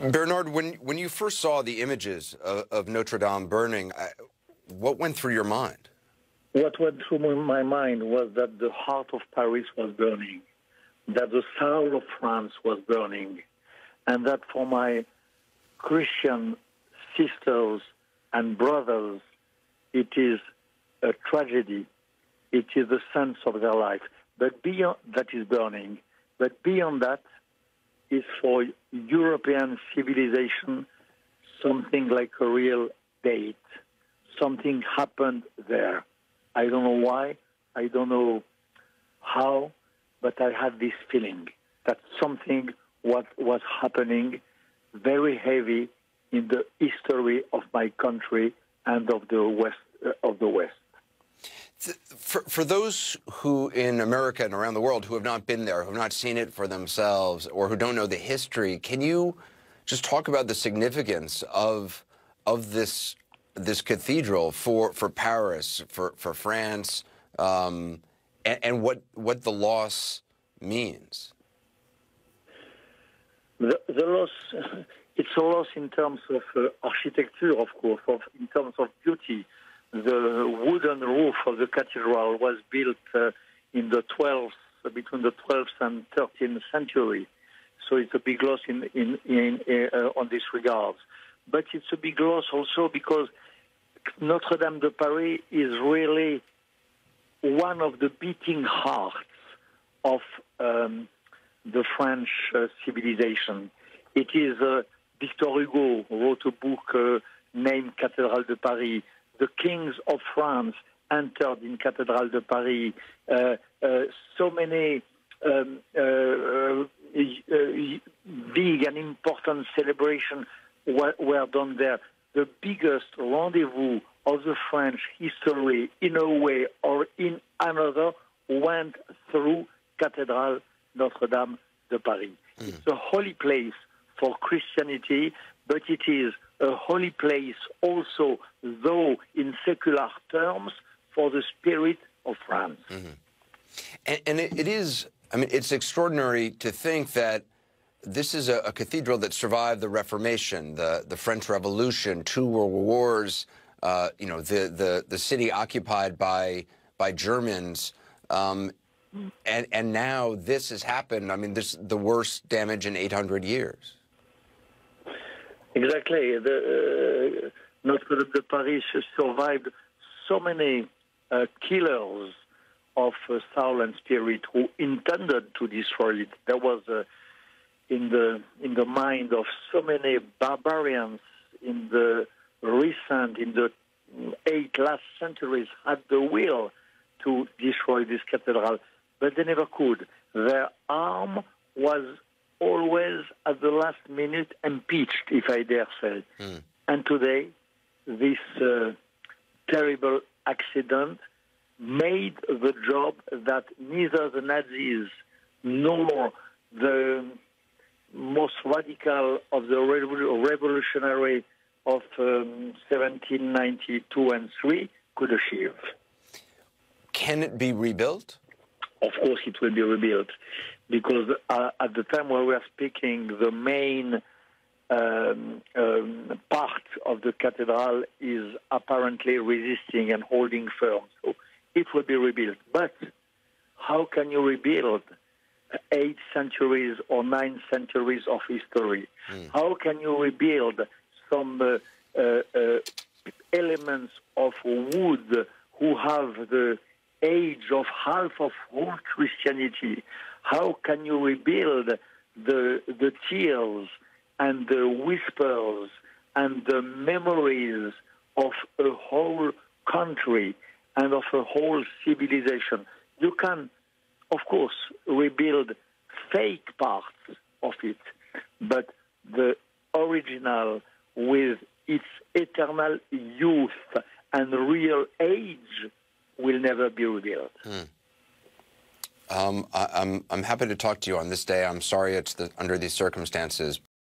Bernard, when you first saw the images of Notre Dame burning, what went through your mind? What went through my mind was that the heart of Paris was burning, that the soul of France was burning, and that for my Christian sisters and brothers, it is a tragedy. It is the sense of their life. But beyond that is burning. But beyond that is for European civilization something like a real date. Something happened there. I don't know why, I don't know how, but I had this feeling that something what was happening very heavy in the history of my country and of the West. For those who in America and around the world who have not been there, who have not seen it for themselves, or who don't know the history, can you just talk about the significance of this cathedral for Paris, for France, and what the loss means? The loss, it's a loss in terms of architecture, of course, in terms of beauty. The wooden roof of the cathedral was built in the between the 12th and 13th century, so it's a big loss on this regard. But it's a big loss also because Notre Dame de Paris is really one of the beating hearts of the French civilization. It is Victor Hugo wrote a book named Cathédrale de Paris. The kings of France entered in Cathédrale de Paris. So many big and important celebrations were done there. The biggest rendezvous of the French history, in a way or in another, went through Cathédrale Notre Dame de Paris. It's a holy place for Christianity, but it is a holy place also, though in secular terms, for the spirit of France. And it is, I mean, it's extraordinary to think that this is a cathedral that survived the Reformation, the French Revolution, 2 World Wars, you know, the city occupied by Germans, and now this has happened. I mean, this the worst damage in 800 years. Exactly. Notre Dame de Paris survived so many killers of soul and spirit who intended to destroy it. There was in the mind of so many barbarians in the 8 last centuries had the will to destroy this cathedral, but they never could. Their arm was always at the last minute impeached, if I dare say. And today, this terrible accident made the job that neither the Nazis nor the most radical of the revolutionary of 1792 and 3 could achieve. Can it be rebuilt? Of course it will be rebuilt, because at the time where we are speaking, the main part of the cathedral is apparently resisting and holding firm. So it will be rebuilt. But how can you rebuild 8 centuries or 9 centuries of history? How can you rebuild some elements of wood who have the age of half of whole Christianity? How can you rebuild the tears and the whispers and the memories of a whole country and of a whole civilization? You can, of course, rebuild fake parts of it, but the original with its eternal youth and real age will never be rebuilt. I'm happy to talk to you on this day. I'm sorry it's under these circumstances.